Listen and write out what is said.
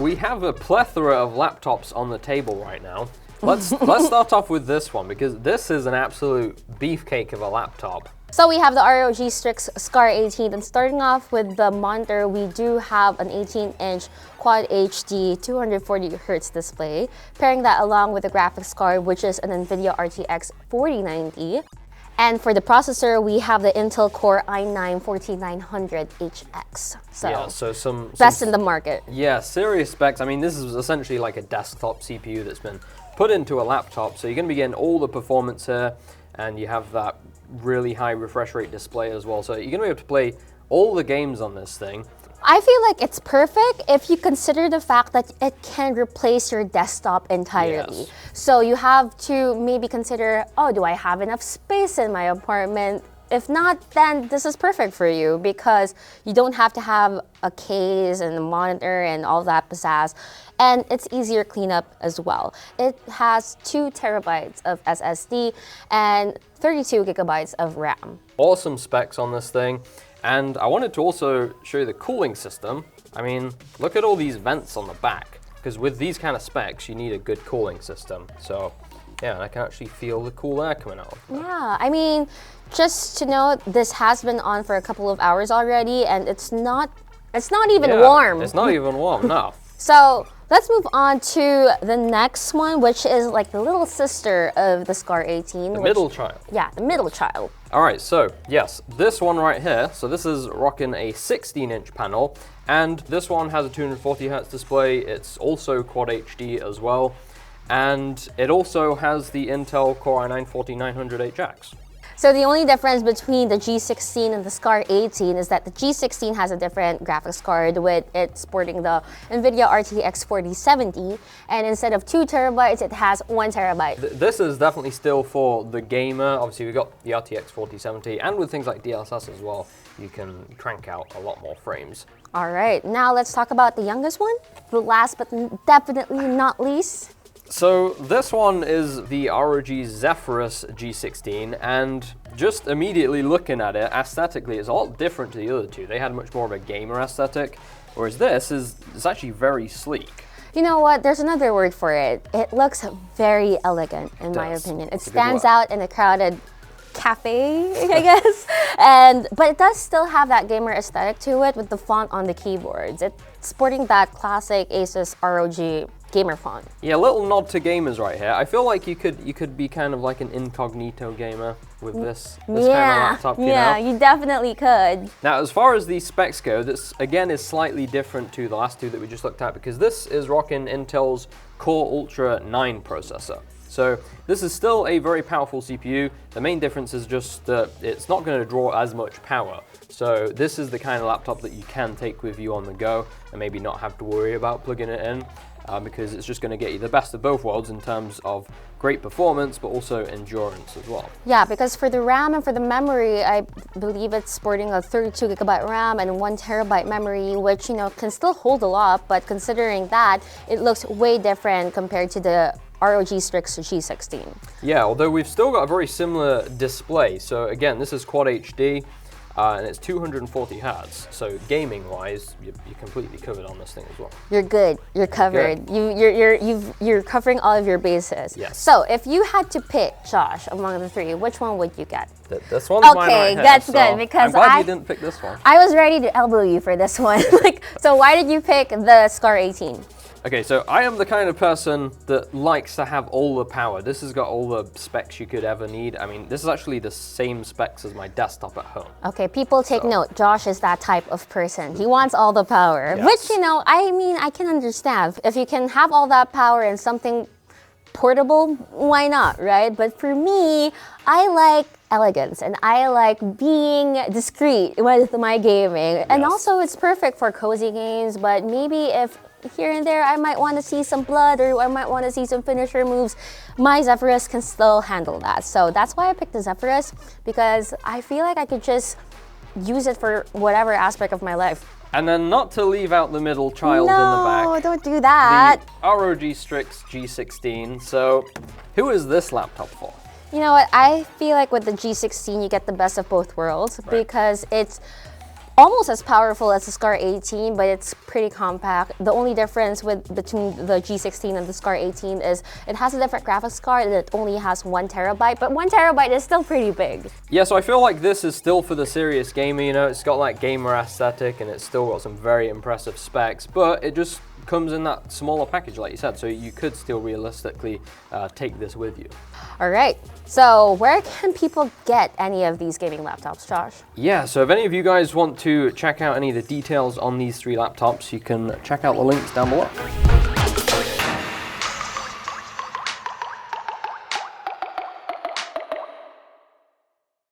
we have a plethora of laptops on the table right now. Let's start off with this one, because this is an absolute beefcake of a laptop. So we have the ROG Strix Scar 18, and starting off with the monitor, we do have an 18-inch Quad HD 240Hz display, pairing that along with the graphics card, which is an NVIDIA RTX 4090. And for the processor, we have the Intel Core i9-14900HX. So some best in the market. Yeah, serious specs. I mean, this is essentially like a desktop CPU that's been put into a laptop, so you're going to be getting all the performance here, and you have that really high refresh rate display as well. So you're going to be able to play all the games on this thing. I feel like it's perfect if you consider the fact that it can replace your desktop entirely. Yes. So you have to maybe consider, oh, do I have enough space in my apartment? If not, then this is perfect for you, because you don't have to have a case and a monitor and all that pizzazz. And it's easier cleanup as well. It has 2 terabytes of SSD and 32 gigabytes of RAM. Awesome specs on this thing. And I wanted to also show you the cooling system. I mean, look at all these vents on the back, because with these kind of specs, you need a good cooling system. So yeah, and I can actually feel the cool air coming out. Yeah, I mean, just to note, this has been on for a couple of hours already, and it's not even warm. It's not even warm, no. So let's move on to the next one, which is like the little sister of the Scar 18. The middle child. Yeah, the middle child. All right, so yes, this one right here. So this is rocking a 16-inch panel, and this one has a 240Hz display. It's also Quad HD as well, and it also has the Intel Core i9-14900HX. So the only difference between the G16 and the Scar 18 is that the G16 has a different graphics card, with it sporting the NVIDIA RTX 4070, and instead of 2 terabytes, it has 1 terabyte. This is definitely still for the gamer. Obviously, we've got the RTX 4070, and with things like DLSS as well, you can crank out a lot more frames. All right, now let's talk about the youngest one, the last but definitely not least. So this one is the ROG Zephyrus G16, and just immediately looking at it, aesthetically, it's a lot different to the other two. They had much more of a gamer aesthetic, whereas this is actually very sleek. You know what? There's another word for it. It looks very elegant, in my opinion. It stands out in a crowded cafe, I guess. But it does still have that gamer aesthetic to it, with the font on the keyboards. It's sporting that classic ASUS ROG gamer font. Yeah, a little nod to gamers right here. I feel like you could be kind of like an incognito gamer with this kind of laptop, you know? You definitely could. Now, as far as the specs go, this again is slightly different to the last two that we just looked at, because this is rocking Intel's Core Ultra 9 processor. So this is still a very powerful CPU. The main difference is just that it's not going to draw as much power. So this is the kind of laptop that you can take with you on the go and maybe not have to worry about plugging it in, because it's just going to get you the best of both worlds in terms of great performance, but also endurance as well. Yeah, because for the RAM and for the memory, I believe it's sporting a 32 gigabyte RAM and 1 terabyte memory, which, you know, can still hold a lot, but considering that, it looks way different compared to the ROG Strix G16. Yeah, although we've still got a very similar display. So again, this is Quad HD, and it's 240 Hz. So gaming-wise, you're completely covered on this thing as well. You're good. You're covered. Good. You're covering all of your bases. Yes. So if you had to pick, Josh, among the three, which one would you get? This one's mine right here, that's so good, because I'm glad you didn't pick this one. I was ready to elbow you for this one. So why did you pick the Scar 18? Okay, so I am the kind of person that likes to have all the power. This has got all the specs you could ever need. I mean, this is actually the same specs as my desktop at home. Okay, people take note. Josh is that type of person. He wants all the power, Yes. which, you know, I mean, I can understand. If you can have all that power in something portable, why not, right? But for me, I like elegance and I like being discreet with my gaming. And also it's perfect for cozy games, but maybe if here and there I might want to see some blood, or I might want to see some finisher moves, my Zephyrus can still handle that. So that's why I picked the Zephyrus, because I feel like I could just use it for whatever aspect of my life. And then, not to leave out the middle child in the back. No, don't do that. The ROG Strix G16. So, who is this laptop for? You know what? I feel like with the G16, you get the best of both worlds, because it's almost as powerful as the Scar 18, but it's pretty compact. The only difference between the G16 and the Scar 18 is it has a different graphics card and it only has 1 terabyte, but 1 terabyte is still pretty big. Yeah, so I feel like this is still for the serious gamer, you know, it's got that gamer aesthetic and it's still got some very impressive specs, but it just comes in that smaller package, like you said, so you could still realistically take this with you. All right, so where can people get any of these gaming laptops, Josh? Yeah, so if any of you guys want to check out any of the details on these 3 laptops, you can check out the links down below.